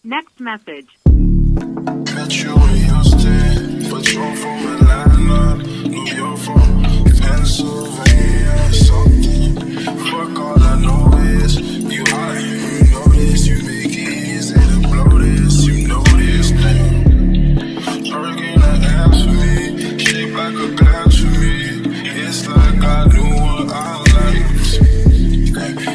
Next message. Met you in Houston, patrol from Atlanta, New York from Pennsylvania, something. Fuck, all I know is you hot, you know this, you make it easy to blow this, you know this thing. Hurricane that ass for me, shaped like a glass for me. It's like I knew what I liked.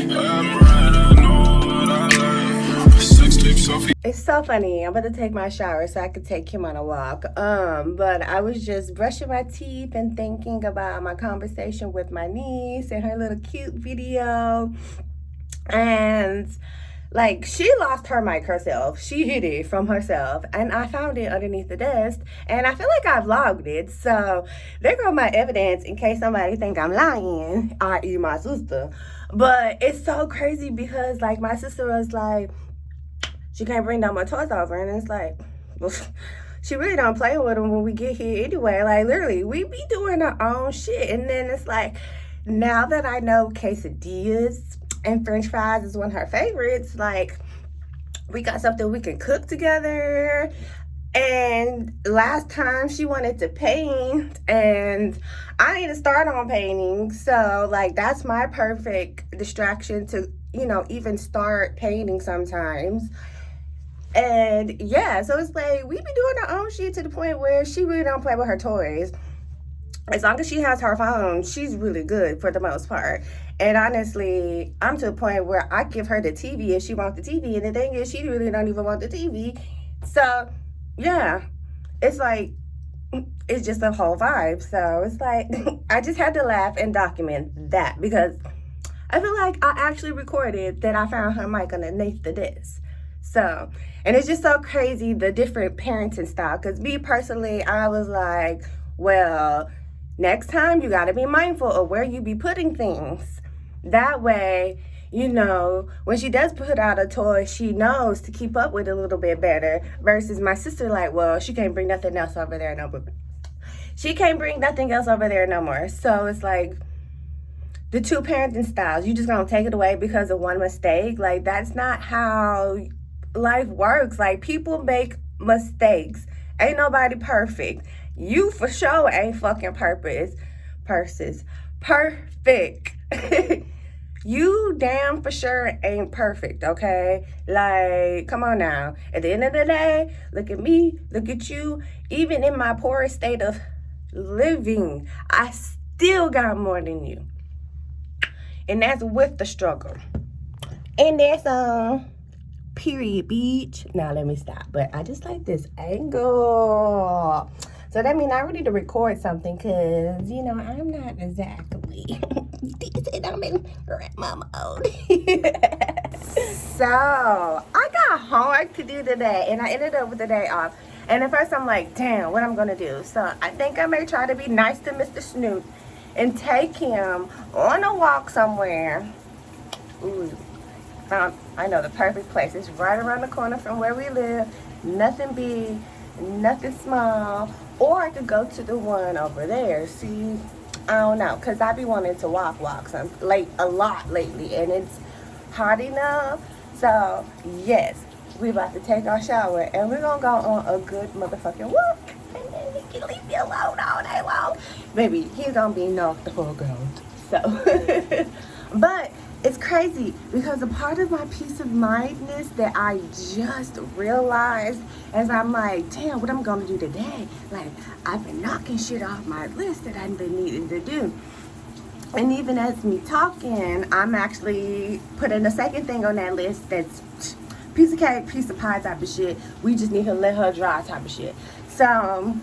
I'm right, I know what I like. Sex tape, selfie. It's so funny. I'm about to take my shower so I could take him on a walk. But I was just brushing my teeth and thinking about my conversation with my niece and her little cute video. And like, she lost her mic herself. She hid it from herself. And I found it underneath the desk. And I feel like I vlogged it. So there go my evidence in case somebody think I'm lying, i.e. my sister. But it's so crazy because like my sister was like, she can't bring down my toys over, and it's like, well, she really don't play with them when we get here anyway. Like, literally, we be doing our own shit, and then it's like, now that I know quesadillas and french fries is one of her favorites, like, we got something we can cook together. And last time she wanted to paint, and I need to start on painting, so like that's my perfect distraction to, you know, even start painting sometimes. And yeah, so it's like we be doing our own shit to the point where she really don't play with her toys. As long as she has her phone, she's really good for the most part. And honestly, I'm to a point where I give her the TV if she wants the TV. And the thing is, she really don't even want the TV. So yeah, it's like, it's just a whole vibe. So it's like, I just had to laugh and document that because I feel like I actually recorded that I found her mic underneath the desk. So, and it's just so crazy, the different parenting style. Because me personally, I was like, well, next time you got to be mindful of where you be putting things. That way, you know, when she does put out a toy, she knows to keep up with it a little bit better. Versus my sister, like, well, she can't bring nothing else over there no more. She can't bring nothing else over there no more. So it's like, the two parenting styles, you just gonna take it away because of one mistake? Like, that's not how life works. Like, people make mistakes. Ain't nobody perfect. You for sure ain't fucking perfect. You damn for sure ain't perfect, okay? Like, come on now. At the end of the day, look at me, look at you. Even in my poorest state of living, I still got more than you. And that's with the struggle. And that's period, bitch. Now let me stop. But I just like this angle. So that means I really need to record something because, you know, I'm not exactly decent. I'm in grandma mode. So I got homework to do today and I ended up with the day off. And at first I'm like, damn, what I'm going to do? So I think I may try to be nice to Mr. Snoop and take him on a walk somewhere. Ooh, I know the perfect place. It's right around the corner from where we live. Nothing big, nothing small. Or I could go to the one over there. See, I don't know, because I be wanting to walk a lot lately, and it's hot enough. So, yes, we about to take our shower, and we're going to go on a good motherfucking walk. And then he can leave me alone all day long. Baby, he's going to be knocked the fuck out. So, but it's crazy because a part of my peace of mindness that I just realized as I'm like, damn, what I'm going to do today? Like, I've been knocking shit off my list that I've been needing to do. And even as me talking, I'm actually putting a second thing on that list that's piece of cake, piece of pie type of shit. We just need to let her dry type of shit. So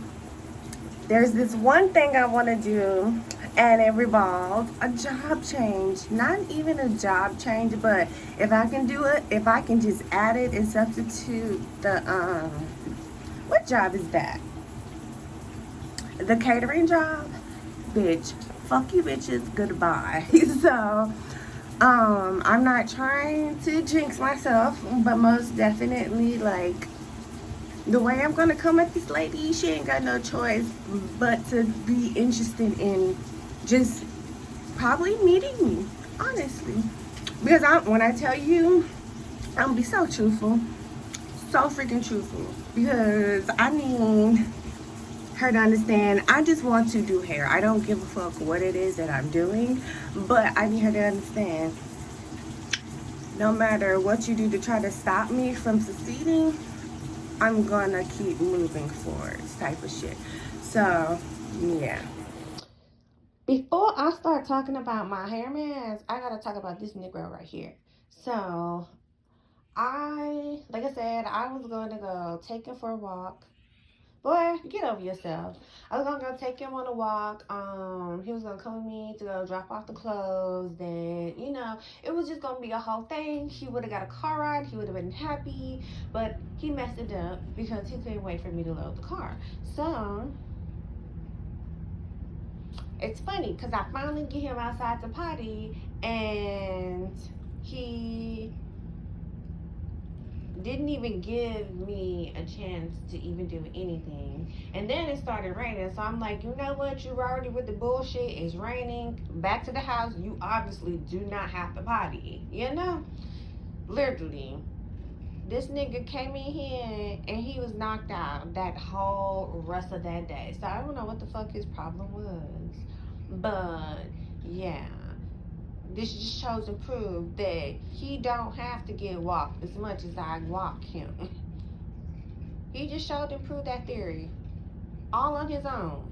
there's this one thing I want to do, and it revolves a job change. Not even a job change, but if I can do it, if I can just add it and substitute the what job is that? The catering job? Bitch, fuck you bitches, goodbye. So I'm not trying to jinx myself, but most definitely, like, the way I'm gonna come at this lady, she ain't got no choice but to be interested in just probably meeting me, honestly. Because when I tell you, I'm gonna be so truthful. so freaking truthful because I need her to understand I just want to do hair. I don't give a fuck what it is that I'm doing, but I need her to understand no matter what you do to try to stop me from succeeding, I'm gonna keep moving forward type of shit. So, yeah. Before I start talking about my hair mask, I gotta talk about this Negro right here. So, like I said, I was going to go take him for a walk. Boy, get over yourself. I was gonna go take him on a walk. He was gonna come with me to go drop off the clothes. Then, it was just gonna be a whole thing. He would have got a car ride. He would have been happy, but he messed it up because he couldn't wait for me to load the car. So it's funny because I finally get him outside to potty, and he didn't even give me a chance to even do anything. And then it started raining. So I'm like, you know what? You're already with the bullshit. It's raining. Back to the house. You obviously do not have to potty. Literally. This nigga came in here and he was knocked out that whole rest of that day. So I don't know what the fuck his problem was. But yeah. This just shows and proves that he don't have to get walked as much as I walk him. He just showed and proved that theory all on his own.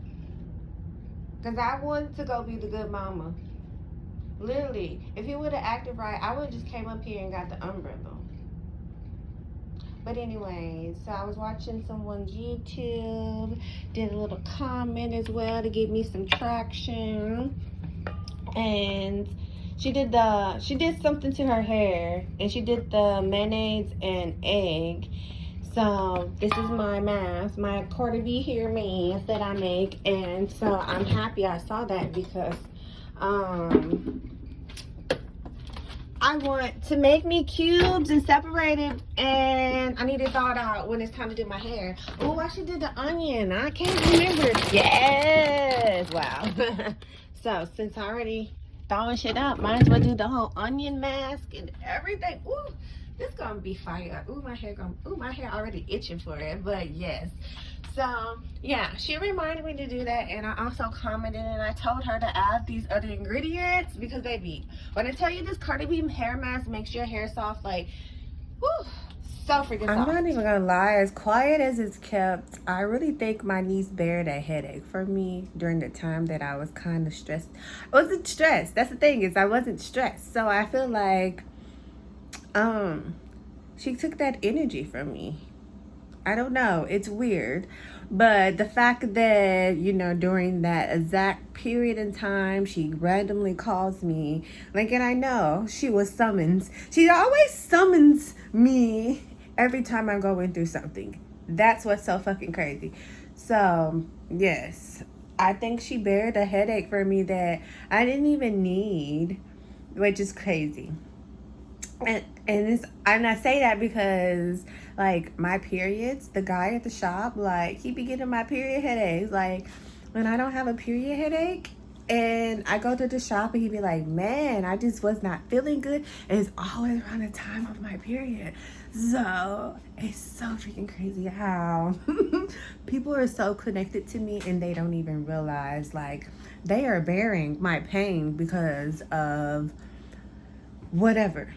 Because I wanted to go be the good mama. Literally, if he would have acted right, I would have just came up here and got the umbrella. But anyways, so I was watching someone's YouTube, did a little comment as well to give me some traction. And she did something to her hair, and she did the mayonnaise and egg. So this is my mask, my Cardi B hair mask that I make, and so I'm happy I saw that because I want to make me cubes and separate it, and I need it thawed out when it's time to do my hair. Oh, I should do the onion. I can't remember. Yes, wow. So since I already throwing shit up, might as well do the whole onion mask and everything. Ooh, this gonna be fire. My hair already itching for it, but yes. So yeah, she reminded me to do that, and I also commented and I told her to add these other ingredients because baby, when I tell you this Cardi B hair mask makes your hair soft, like whoo, so freaking soft. I'm not even gonna lie, as quiet as it's kept, I really think my niece bared a headache for me during the time that I was kind of stressed. I wasn't stressed. That's the thing, is I wasn't stressed. So I feel like she took that energy from me. I don't know, it's weird. But the fact that, during that exact period in time, she randomly calls me, and I know she was summoned. She always summons me every time I'm going through something. That's what's so fucking crazy. So, yes, I think she bared a headache for me that I didn't even need, which is crazy. And I say that because, my periods, the guy at the shop, he be getting my period headaches. When I don't have a period headache and I go to the shop and he be like, man, I just was not feeling good. And it's always around the time of my period. So it's so freaking crazy how people are so connected to me and they don't even realize, they are bearing my pain because of whatever.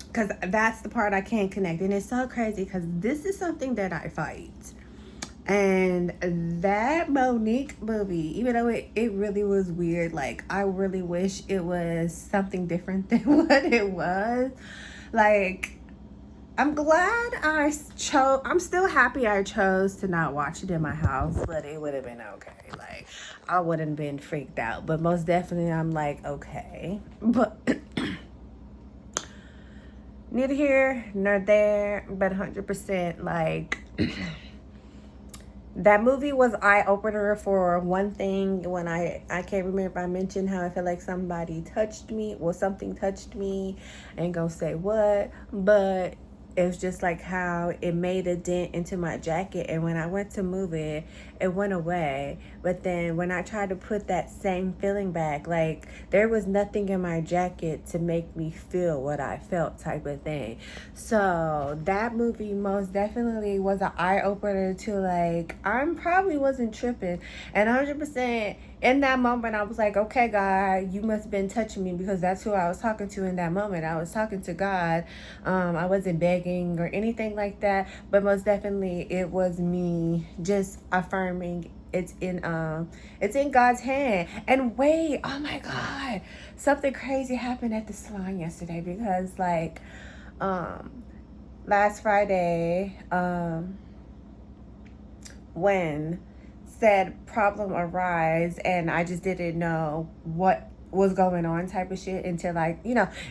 Because that's the part I can't connect. And it's so crazy because this is something that I fight. And that Monique movie, even though it really was weird, I really wish it was something different than what it was. I'm glad I'm still happy I chose to not watch it in my house, but it would have been okay. I wouldn't have been freaked out. But most definitely I'm okay. But neither here nor there, but 100% that movie was eye-opener for one thing. When I can't remember if I mentioned how I felt like somebody touched me, something touched me, and go say what, but it was just like how it made a dent into my jacket, and when I went to move it, it went away. But then when I tried to put that same feeling back, like there was nothing in my jacket to make me feel what I felt, type of thing. So that movie most definitely was an eye-opener to, like, I probably wasn't tripping. And 100% in that moment, I was like, okay, God, you must have been touching me, because that's who I was talking to in that moment. I was talking to God. I wasn't begging or anything like that, but most definitely it was me just affirming it's in God's hand. And wait, oh my God, something crazy happened at the salon yesterday, because like last Friday, when said problem arise and I just didn't know what was going on, type of shit, until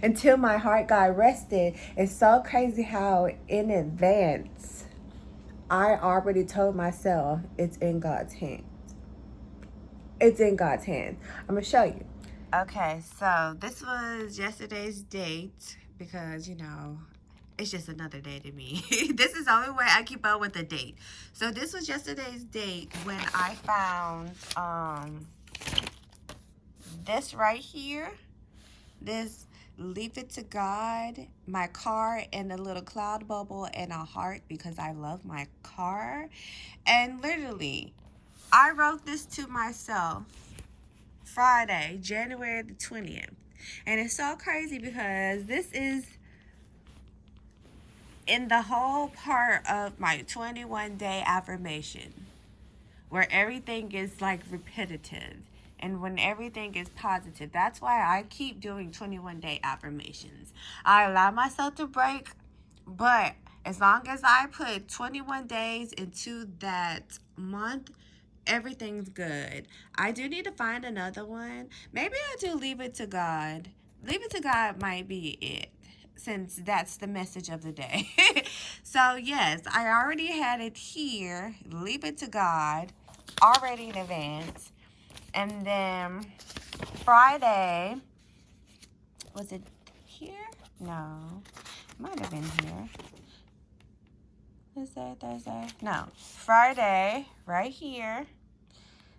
until my heart got rested. It's so crazy how in advance I already told myself it's in God's hands. It's in God's hands. I'm gonna show you. Okay, so this was yesterday's date, because it's just another day to me. This is the only way I keep up with the date. So this was yesterday's date when I found this right here. This Leave It to God, my car, and a little cloud bubble and a heart, because I love my car. And literally, I wrote this to myself Friday, January the 20th. And it's so crazy because this is in the whole part of my 21-day affirmation, where everything is like repetitive and when everything is positive. That's why I keep doing 21-day affirmations. I allow myself to break, but as long as I put 21 days into that month, everything's good. I do need to find another one. Maybe I do Leave It to God. Leave It to God might be it, since that's the message of the day. So yes, I already had it here. Leave It to God, already in advance. And then Friday, was it here? No, might have been here. Thursday? No, Friday, right here.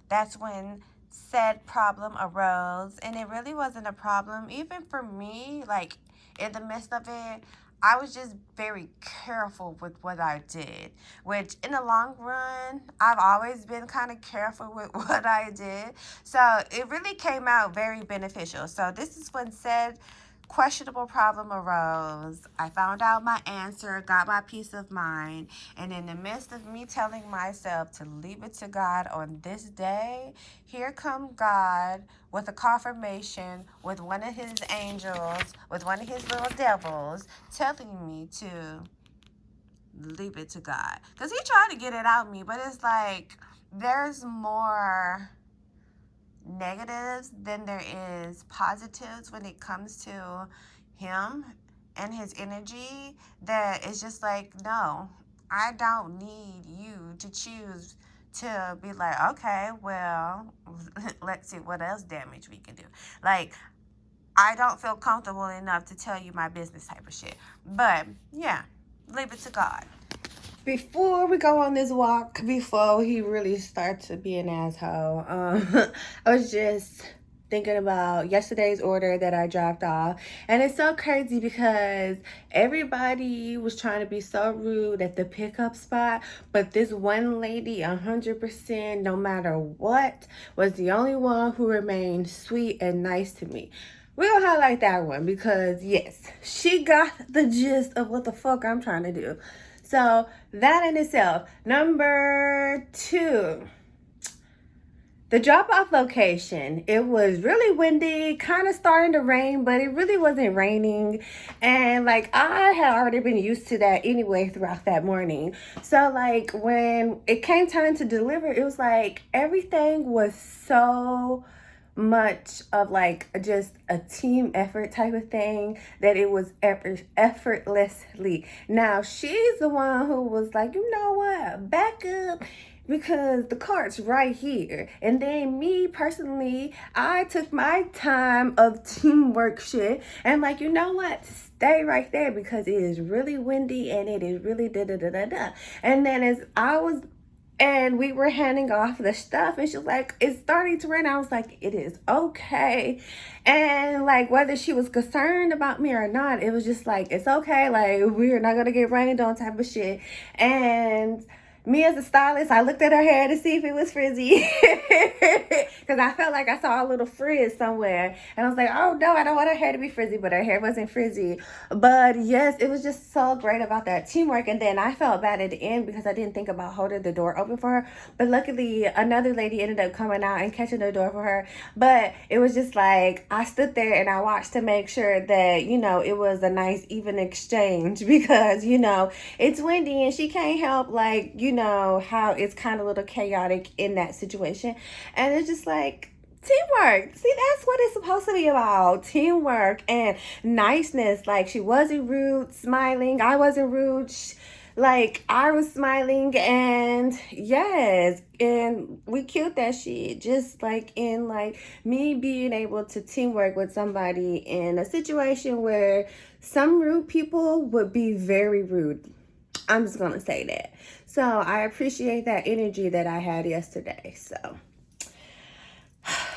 That's when said problem arose, and it really wasn't a problem. Even for me, like in the midst of it, I was just very careful with what I did, which in the long run, I've always been kind of careful with what I did. So it really came out very beneficial. So this is when said questionable problem arose. I found out my answer, got my peace of mind, and in the midst of me telling myself to leave it to God on this day, here come God with a confirmation, with one of his angels, with one of his little devils, telling me to leave it to God. Because he tried to get it out of me, but it's like there's more negatives than there is positives when it comes to him and his energy, that it's just like, no, I don't need you to choose to be like, okay, well, let's see what else damage we can do. Like, I don't feel comfortable enough to tell you my business type of shit. But yeah, leave it to God. Before we go on this walk, before he really starts to be an asshole, I was just thinking about yesterday's order that I dropped off. And it's so crazy because everybody was trying to be so rude at the pickup spot, but this one lady, 100%, no matter what, was the only one who remained sweet and nice to me. We'll highlight that one because, yes, she got the gist of what the fuck I'm trying to do. So that in itself. Number 2, the drop-off location. It was really windy, kind of starting to rain, but it really wasn't raining. And like I had already been used to that anyway throughout that morning. So like when it came time to deliver, it was like everything was so much of like just a team effort type of thing that it was effortlessly. Now she's the one who was like, you know what, back up, because the cart's right here. And then me personally, I took my time of teamwork shit and like, you know what? Stay right there because it is really windy and it is really da-da-da-da-da. And then as I was and we were handing off the stuff and she was like, it's starting to rain. I was like, it is okay. And like whether she was concerned about me or not, it was just like, it's okay, like we're not gonna get rained on type of shit. And me as a stylist, I looked at her hair to see if it was frizzy because I felt like I saw a little frizz somewhere. And I was like, oh no, I don't want her hair to be frizzy, but her hair wasn't frizzy. But yes, it was just so great about that teamwork. And then I felt bad at the end because I didn't think about holding the door open for her. But luckily, another lady ended up coming out and catching the door for her. But it was just like, I stood there and I watched to make sure that, you know, it was a nice, even exchange because, you know, it's windy and she can't help, like, you know, how it's kind of a little chaotic in that situation. And it's just like, teamwork. See, that's what it's supposed to be about. Teamwork and niceness. Like, she wasn't rude, smiling. I wasn't rude. Like, I was smiling. And yes, and we killed that shit. Just like in like me being able to teamwork with somebody in a situation where some rude people would be very rude. I'm just gonna say that. So I appreciate that energy that I had yesterday. So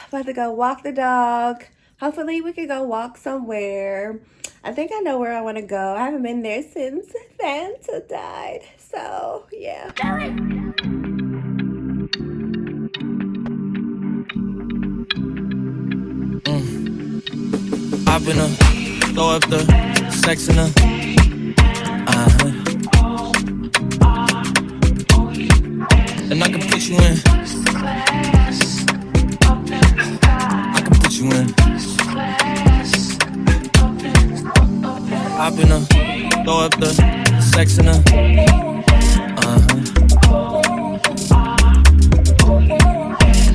about to go walk the dog. Hopefully we can go walk somewhere. I think I know where I want to go. I haven't been there since Fanta died. So yeah. Hop in her, throw up the sex in her. And I can put you in. I can put you in. Hop in her, throw up the sex in her.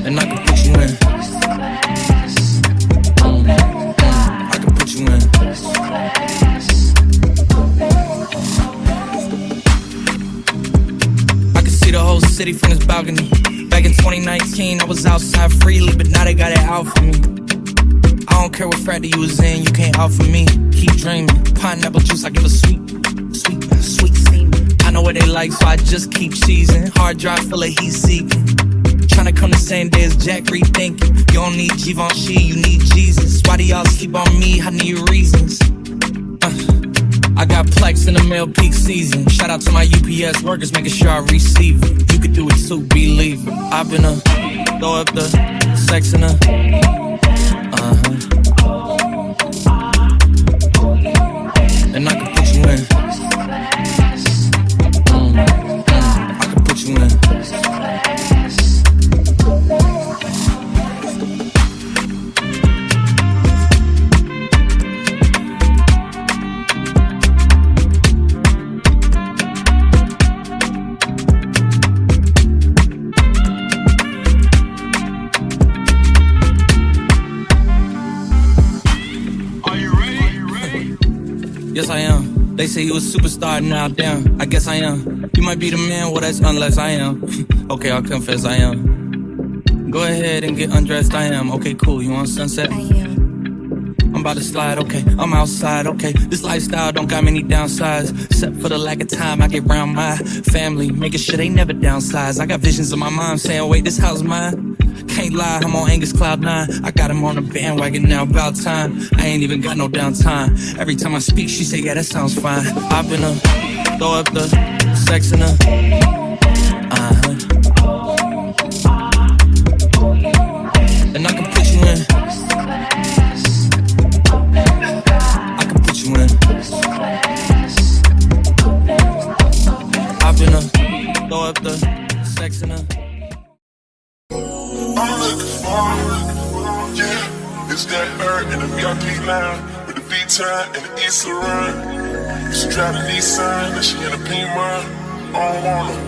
And I can put you in. I can put you in. See the whole city from this balcony. Back in 2019, I was outside freely, but now they got it out for me. I don't care what frat you was in, you can't out for me. Keep dreaming, pineapple juice, I give a sweet semen. I know what they like, so I just keep cheesing. Hard drive full of heat seeking. Tryna come the same day as Jack, rethinking. You don't need Givenchy, you need Jesus. Why do y'all sleep on me? I need reasons. I got plex in the mail peak season. Shout out to my UPS workers, making sure I receive it. You could do it too, believe it. I've been a throw up the sex in her. And I can put you in. I can put you in. Yes, I am. They say you a superstar, now damn, I guess I am. You might be the man, well that's unless I am. Okay, I'll confess I am. Go ahead and get undressed, I am. Okay, cool, you on Sunset? I am. I'm about to slide, okay, I'm outside, okay. This lifestyle don't got many downsides. Except for the lack of time I get around my family, making sure they never downsize. I got visions of my mom saying, wait, this house mine? Can't lie, I'm on Angus Cloud 9. I got him on the bandwagon now, about time. I ain't even got no downtime. Every time I speak, she say, yeah, that sounds fine. Hop in her, throw up the sex in her. And I can put you in. I can put you in. Hop in her, throw up the sex in her. I'm looking for, yeah, it's that bird in the VIP line with the V-time and the East Run. She drive the Nissan and she in a Beamer. I don't want her.